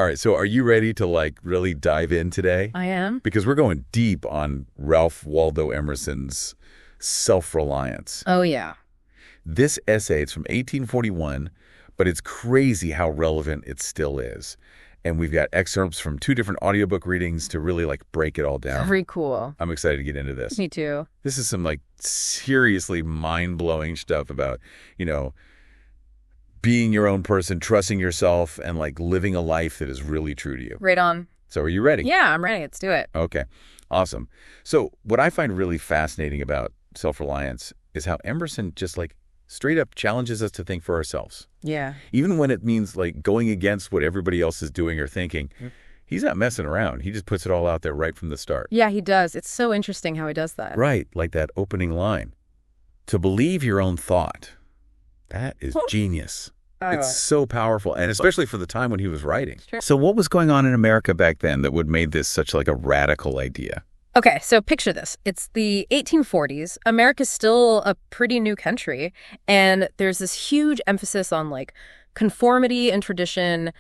All right, so are you ready to like really dive in today? I am. Because we're going deep on Ralph Waldo Emerson's Self-Reliance. Oh, yeah. This essay, it's from 1841, but it's crazy how relevant it still is. And we've got excerpts from 2 different audiobook readings to really like break it all down. Very cool. I'm excited to get into this. Me too. This is some like seriously mind-blowing stuff about, being your own person, trusting yourself, and like living a life that is really true to you. Right on. So are you ready? Yeah, I'm ready. Let's do it. Okay, awesome. So what I find really fascinating about Self-Reliance is how Emerson just like straight up challenges us to think for ourselves. Yeah. Even when it means like going against what everybody else is doing or thinking, he's not messing around. He just puts it all out there right from the start. Yeah, he does. It's so interesting how he does that. Right, like that opening line. To believe your own thought. That is genius. It's so powerful, and especially for the time when he was writing. Sure. So what was going on in America back then that would made this such like a radical idea? Okay, so picture this. It's the 1840s. America's still a pretty new country, and there's this huge emphasis on like conformity and tradition.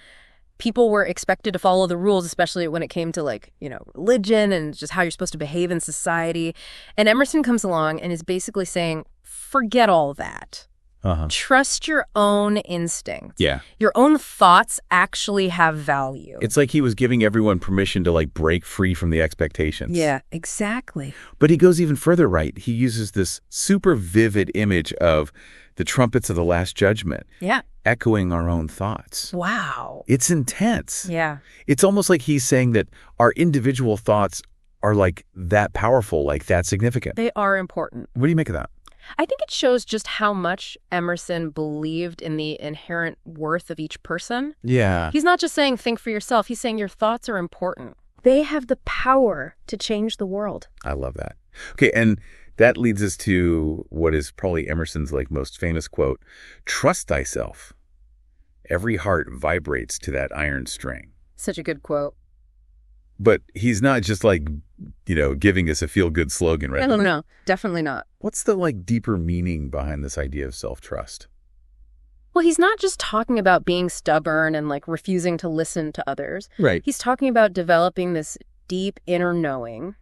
People were expected to follow the rules, especially when it came to like, religion and just how you're supposed to behave in society. And Emerson comes along and is basically saying, forget all that. Trust your own instincts. Yeah. Your own thoughts actually have value. It's like he was giving everyone permission to like break free from the expectations. Yeah, exactly. But he goes even further, right? He uses this super vivid image of the trumpets of the Last Judgment. Yeah. Echoing our own thoughts. Wow. It's intense. Yeah. It's almost like he's saying that our individual thoughts are like that powerful, like that significant. They are important. What do you make of that? I think it shows just how much Emerson believed in the inherent worth of each person. Yeah. He's not just saying think for yourself. He's saying your thoughts are important. They have the power to change the world. I love that. Okay, and that leads us to what is probably Emerson's like most famous quote, trust thyself. Every heart vibrates to that iron string. Such a good quote. But he's not just like, giving us a feel-good slogan, right? No, definitely not. What's the like deeper meaning behind this idea of self-trust? Well, he's not just talking about being stubborn and like refusing to listen to others. Right. He's talking about developing this deep inner knowing,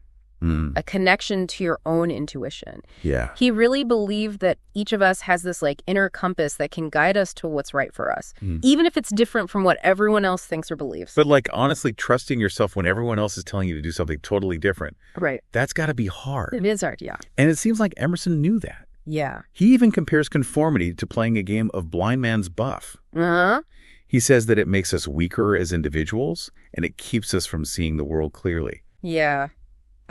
a connection to your own intuition. Yeah. He really believed that each of us has this like inner compass that can guide us to what's right for us, even if it's different from what everyone else thinks or believes. But like honestly, trusting yourself when everyone else is telling you to do something totally different. Right. That's got to be hard. It is hard, yeah. And it seems like Emerson knew that. Yeah. He even compares conformity to playing a game of blind man's buff. Uh-huh. He says that it makes us weaker as individuals and it keeps us from seeing the world clearly. Yeah.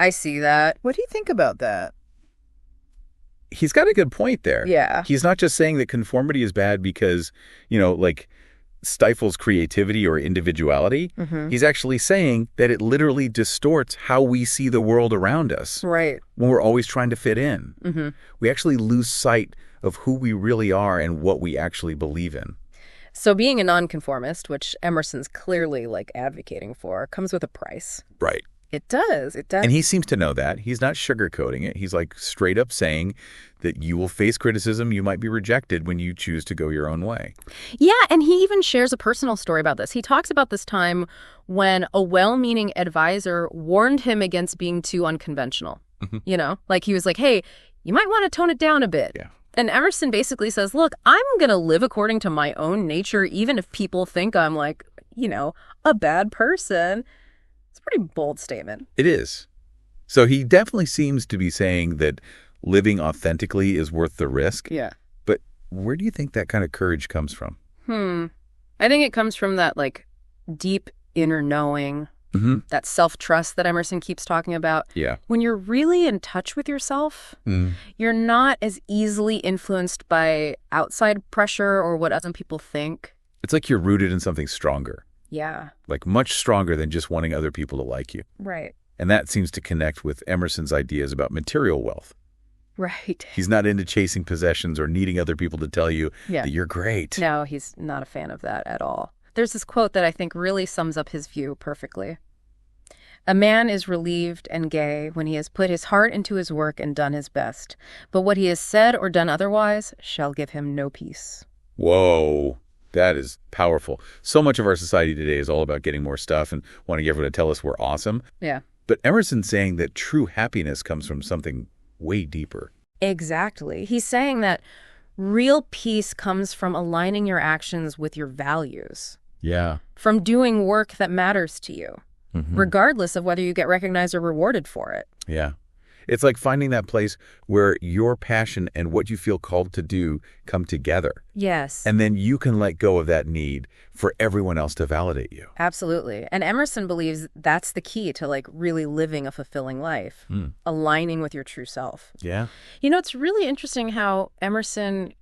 I see that. What do you think about that? He's got a good point there. Yeah. He's not just saying that conformity is bad because, like stifles creativity or individuality. He's actually saying that it literally distorts how we see the world around us. Right. When we're always trying to fit in. We actually lose sight of who we really are and what we actually believe in. So being a nonconformist, which Emerson's clearly like advocating for, comes with a price. Right. It does. It does. And he seems to know that. He's not sugarcoating it. He's like straight up saying that you will face criticism. You might be rejected when you choose to go your own way. Yeah, and he even shares a personal story about this. He talks about this time when a well-meaning advisor warned him against being too unconventional. Like he was like, hey, you might want to tone it down a bit. Yeah. And Emerson basically says, look, I'm going to live according to my own nature, even if people think I'm like, a bad person. It's a pretty bold statement. It is. So he definitely seems to be saying that living authentically is worth the risk. Yeah. But where do you think that kind of courage comes from? I think it comes from that like deep inner knowing, that self-trust that Emerson keeps talking about. Yeah. When you're really in touch with yourself, you're not as easily influenced by outside pressure or what other people think. It's like you're rooted in something stronger. Yeah. Like much stronger than just wanting other people to like you. Right. And that seems to connect with Emerson's ideas about material wealth. Right. He's not into chasing possessions or needing other people to tell you that you're great. No, he's not a fan of that at all. There's this quote that I think really sums up his view perfectly. A man is relieved and gay when he has put his heart into his work and done his best. But what he has said or done otherwise shall give him no peace. Whoa. That is powerful. So much of our society today is all about getting more stuff and wanting everyone to tell us we're awesome. Yeah. But Emerson's saying that true happiness comes from something way deeper. Exactly. He's saying that real peace comes from aligning your actions with your values. Yeah. From doing work that matters to you, regardless of whether you get recognized or rewarded for it. Yeah. It's like finding that place where your passion and what you feel called to do come together. Yes. And then you can let go of that need for everyone else to validate you. Absolutely. And Emerson believes that's the key to like really living a fulfilling life, aligning with your true self. Yeah. You know, it's really interesting how Emerson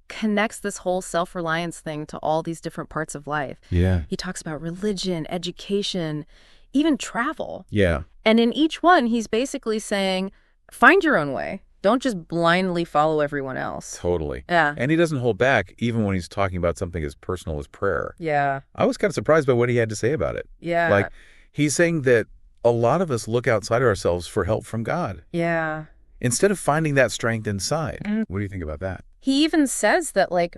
connects this whole self-reliance thing to all these different parts of life. Yeah. He talks about religion, education, even travel. Yeah. And in each one, he's basically saying, find your own way. Don't just blindly follow everyone else. Totally. Yeah. And he doesn't hold back even when he's talking about something as personal as prayer. Yeah. I was kind of surprised by what he had to say about it. Yeah. Like, he's saying that a lot of us look outside ourselves for help from God Yeah. instead of finding that strength inside. What do you think about that? He even says that, like,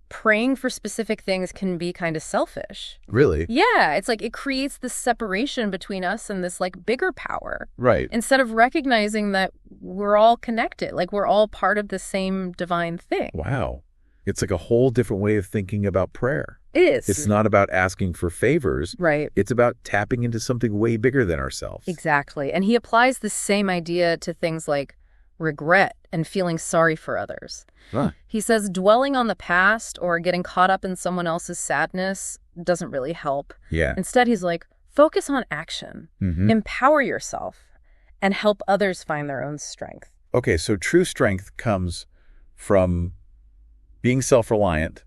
praying for specific things can be kind of selfish. Really? Yeah. It's like it creates this separation between us and this, like, bigger power. Right. Instead of recognizing that we're all connected, like we're all part of the same divine thing. Wow. It's like a whole different way of thinking about prayer. It is. It's not about asking for favors. Right. It's about tapping into something way bigger than ourselves. Exactly. And he applies the same idea to things like regret and feeling sorry for others. Huh. He says dwelling on the past or getting caught up in someone else's sadness doesn't really help. Yeah. Instead, he's like, focus on action, empower yourself, and help others find their own strength. Okay, so true strength comes from being self-reliant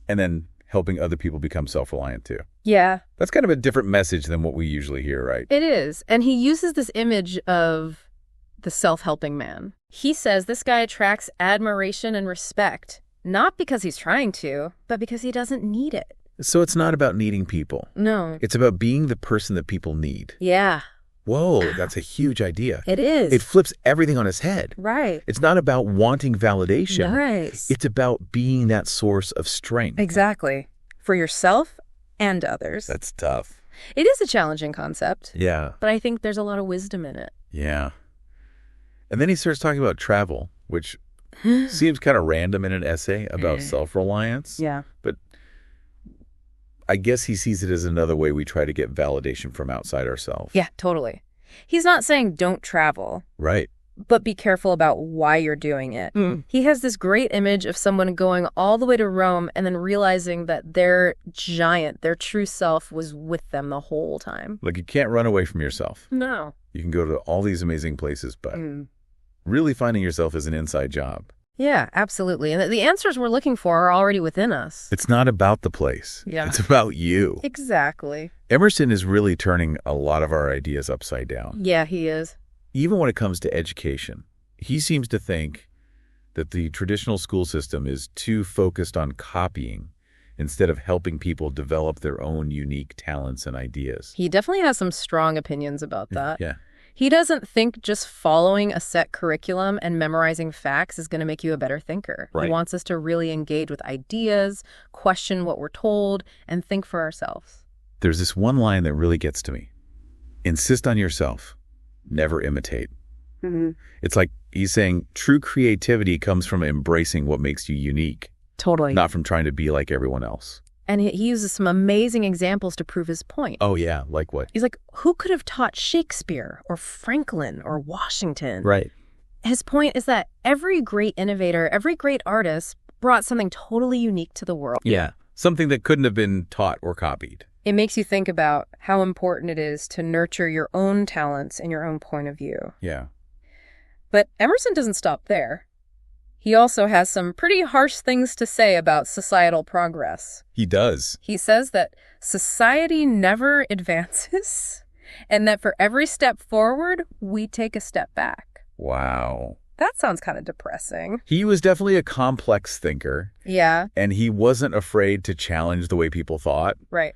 and then helping other people become self-reliant too. Yeah. That's kind of a different message than what we usually hear, right? It is. And he uses this image of the self-helping man. He says this guy attracts admiration and respect, not because he's trying to, but because he doesn't need it. So it's not about needing people. No. It's about being the person that people need. Yeah. Whoa, that's a huge idea. It is. It flips everything on its head. Right. It's not about wanting validation. Nice. It's about being that source of strength. Exactly. For yourself and others. That's tough. It is a challenging concept. Yeah. But I think there's a lot of wisdom in it. Yeah. And then he starts talking about travel, which seems kind of random in an essay about self-reliance. Yeah. But I guess he sees it as another way we try to get validation from outside ourselves. Yeah, totally. He's not saying don't travel. Right. But be careful about why you're doing it. He has this great image of someone going all the way to Rome and then realizing that their giant, their true self was with them the whole time. Like, you can't run away from yourself. No. You can go to all these amazing places, but really finding yourself is an inside job. Yeah, absolutely. And the answers we're looking for are already within us. It's not about the place. Yeah. It's about you. Exactly. Emerson is really turning a lot of our ideas upside down. Yeah, he is. Even when it comes to education, he seems to think that the traditional school system is too focused on copying instead of helping people develop their own unique talents and ideas. He definitely has some strong opinions about that. Yeah. He doesn't think just following a set curriculum and memorizing facts is going to make you a better thinker. Right. He wants us to really engage with ideas, question what we're told, and think for ourselves. There's this one line that really gets to me. Insist on yourself. Never imitate. It's like he's saying true creativity comes from embracing what makes you unique, Totally. not from trying to be like everyone else. And he uses some amazing examples to prove his point. Oh, yeah. Like what? He's like, who could have taught Shakespeare or Franklin or Washington? Right. His point is that every great innovator, every great artist brought something totally unique to the world. Yeah. Something that couldn't have been taught or copied. It makes you think about how important it is to nurture your own talents and your own point of view. Yeah. But Emerson doesn't stop there. He also has some pretty harsh things to say about societal progress. He does. He says that society never advances and that for every step forward, we take a step back. Wow. That sounds kind of depressing. He was definitely a complex thinker, Yeah, and he wasn't afraid to challenge the way people thought. right.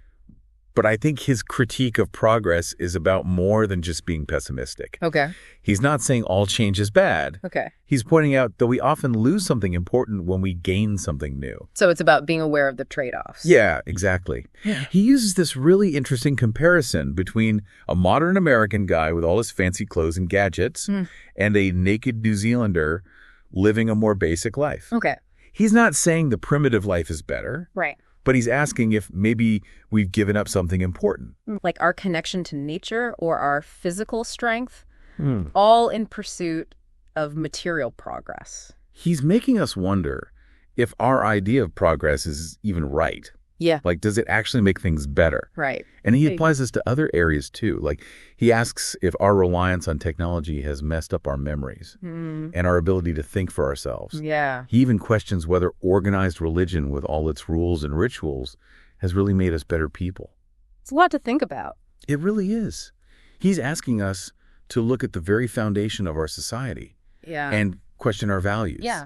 But I think his critique of progress is about more than just being pessimistic. Okay. He's not saying all change is bad. Okay. He's pointing out that we often lose something important when we gain something new. So it's about being aware of the trade-offs. Yeah, exactly. Yeah. He uses this really interesting comparison between a modern American guy with all his fancy clothes and gadgets and a naked New Zealander living a more basic life. Okay. He's not saying the primitive life is better. Right. But he's asking if maybe we've given up something important. Like our connection to nature or our physical strength, all in pursuit of material progress. He's making us wonder if our idea of progress is even right. Yeah. Like, does it actually make things better? Right. And he applies this to other areas too. Like, he asks if our reliance on technology has messed up our memories and our ability to think for ourselves. Yeah. He even questions whether organized religion with all its rules and rituals has really made us better people. It's a lot to think about. It really is. He's asking us to look at the very foundation of our society and question our values. Yeah.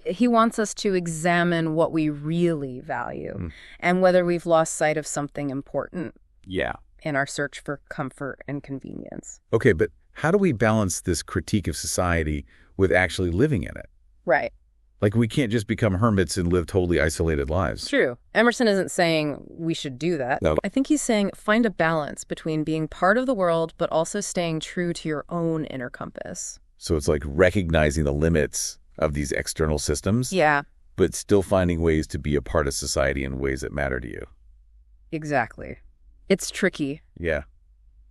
He wants us to examine what we really value and whether we've lost sight of something important in our search for comfort and convenience. Okay, but how do we balance this critique of society with actually living in it? Right. Like, we can't just become hermits and live totally isolated lives. True. Emerson isn't saying we should do that. No. I think he's saying find a balance between being part of the world but also staying true to your own inner compass. So it's like recognizing the limits of these external systems, but still finding ways to be a part of society in ways that matter to you. Exactly. It's tricky. Yeah.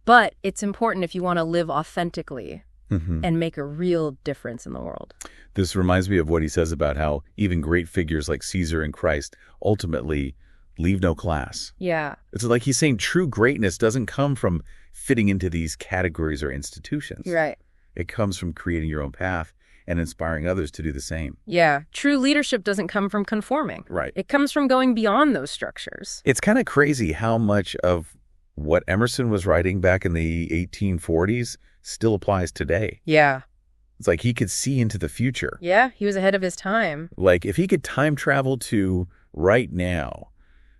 But it's important if you want to live authentically and make a real difference in the world. This reminds me of what he says about how even great figures like Caesar and Christ ultimately leave no class. Yeah. It's like he's saying true greatness doesn't come from fitting into these categories or institutions. Right. It comes from creating your own path and inspiring others to do the same. Yeah. True leadership doesn't come from conforming. Right. It comes from going beyond those structures. It's kind of crazy how much of what Emerson was writing back in the 1840s still applies today. Yeah. It's like he could see into the future. Yeah, he was ahead of his time. Like, if he could time travel to right now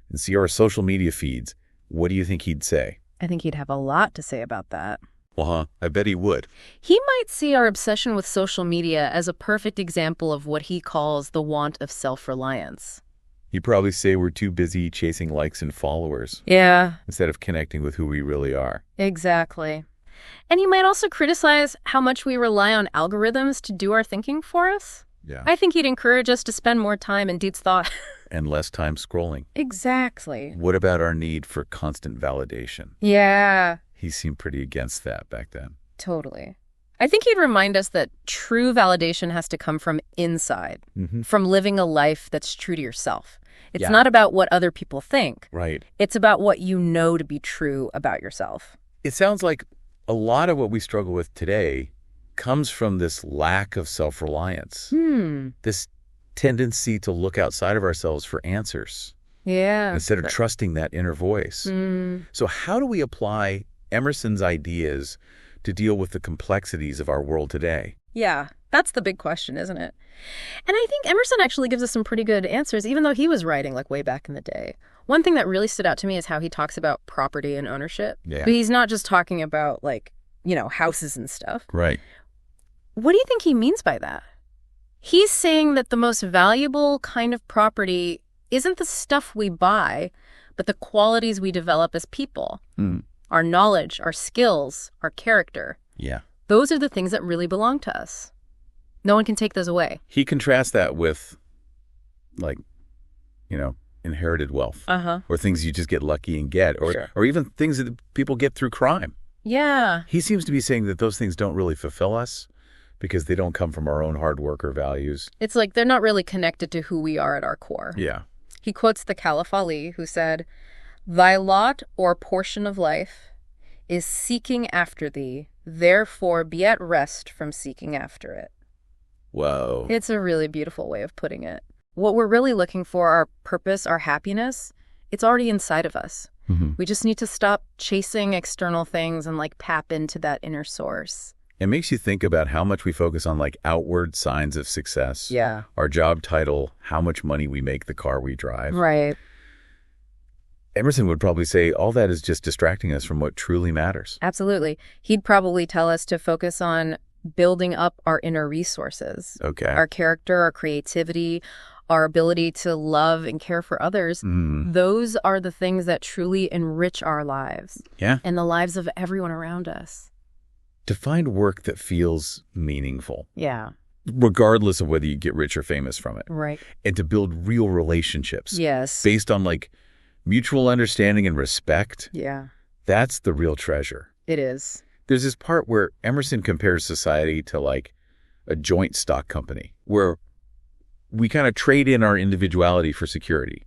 and see our social media feeds, what do you think he'd say? I think he'd have a lot to say about that. I bet he would. He might see our obsession with social media as a perfect example of what he calls the want of self-reliance. He'd probably say we're too busy chasing likes and followers. Yeah. Instead of connecting with who we really are. Exactly. And he might also criticize how much we rely on algorithms to do our thinking for us. Yeah. I think he'd encourage us to spend more time in deep thought. And less time scrolling. Exactly. What about our need for constant validation? Yeah. He seemed pretty against that back then. Totally. I think he'd remind us that true validation has to come from inside, from living a life that's true to yourself. It's not about what other people think. Right. It's about what you know to be true about yourself. It sounds like a lot of what we struggle with today comes from this lack of self-reliance. This tendency to look outside of ourselves for answers. Yeah. Instead of trusting that inner voice. So how do we apply Emerson's ideas to deal with the complexities of our world today? Yeah, that's the big question, isn't it? And I think Emerson actually gives us some pretty good answers, even though he was writing like way back in the day. One thing that really stood out to me is how he talks about property and ownership. Yeah. But he's not just talking about like, houses and stuff. Right. What do you think he means by that? He's saying that the most valuable kind of property isn't the stuff we buy, but the qualities we develop as people. Our knowledge, our skills, our character. Yeah. Those are the things that really belong to us. No one can take those away. He contrasts that with, inherited wealth. Or things you just get lucky and get. Or even things that people get through crime. Yeah. He seems to be saying that those things don't really fulfill us because they don't come from our own hard work or values. It's like they're not really connected to who we are at our core. Yeah. He quotes the Caliph Ali, who said, "Thy lot or portion of life is seeking after thee, therefore be at rest from seeking after it." Whoa. It's a really beautiful way of putting it. What we're really looking for, our purpose, our happiness, it's already inside of us. We just need to stop chasing external things and tap into that inner source. It makes you think about how much we focus on outward signs of success. Yeah. Our job title, how much money we make, the car we drive. Right. Emerson would probably say all that is just distracting us from what truly matters. Absolutely. He'd probably tell us to focus on building up our inner resources. Okay. Our character, our creativity, our ability to love and care for others. Those are the things that truly enrich our lives. Yeah. And the lives of everyone around us. To find work that feels meaningful. Yeah. Regardless of whether you get rich or famous from it. Right. And to build real relationships. Yes. Based on like mutual understanding and respect. Yeah. That's the real treasure. It is. There's this part where Emerson compares society to like a joint stock company where we kind of trade in our individuality for security.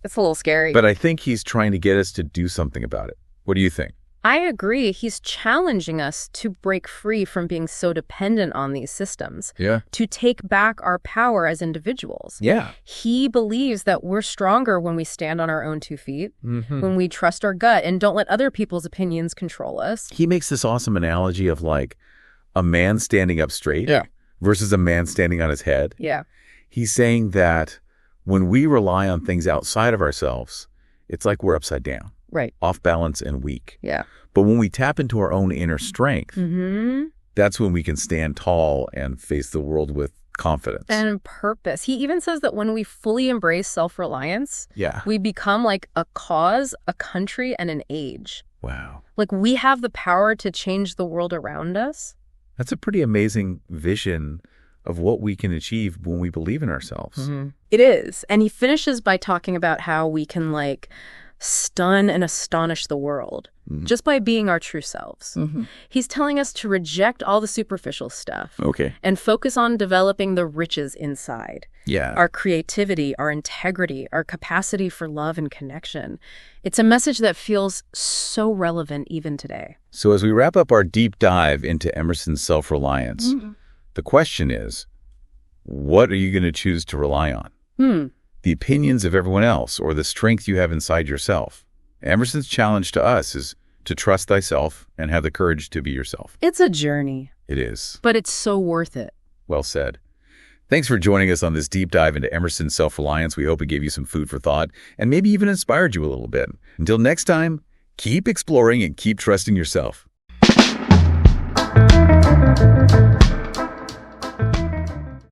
It's a little scary. But I think he's trying to get us to do something about it. What do you think? I agree. He's challenging us to break free from being so dependent on these systems. Yeah. To take back our power as individuals. Yeah. He believes that we're stronger when we stand on our own 2 feet, when we trust our gut and don't let other people's opinions control us. He makes this awesome analogy of like a man standing up straight versus a man standing on his head. Yeah. He's saying that when we rely on things outside of ourselves, it's like we're upside down. Right. Off balance and weak. Yeah. But when we tap into our own inner strength, that's when we can stand tall and face the world with confidence. And purpose. He even says that when we fully embrace self-reliance, we become like a cause, a country, and an age. Wow. Like we have the power to change the world around us. That's a pretty amazing vision of what we can achieve when we believe in ourselves. It is. And he finishes by talking about how we can like stun and astonish the world just by being our true selves. He's telling us to reject all the superficial stuff and focus on developing the riches inside. Yeah. Our creativity, our integrity, our capacity for love and connection. It's a message that feels so relevant even today. So as we wrap up our deep dive into Emerson's self-reliance, the question is, what are you going to choose to rely on? The opinions of everyone else or the strength you have inside yourself? Emerson's challenge to us is to trust thyself and have the courage to be yourself. It's a journey. It is. But it's so worth it. Well said. Thanks for joining us on this deep dive into Emerson's self-reliance. We hope it gave you some food for thought and maybe even inspired you a little bit. Until next time, keep exploring and keep trusting yourself.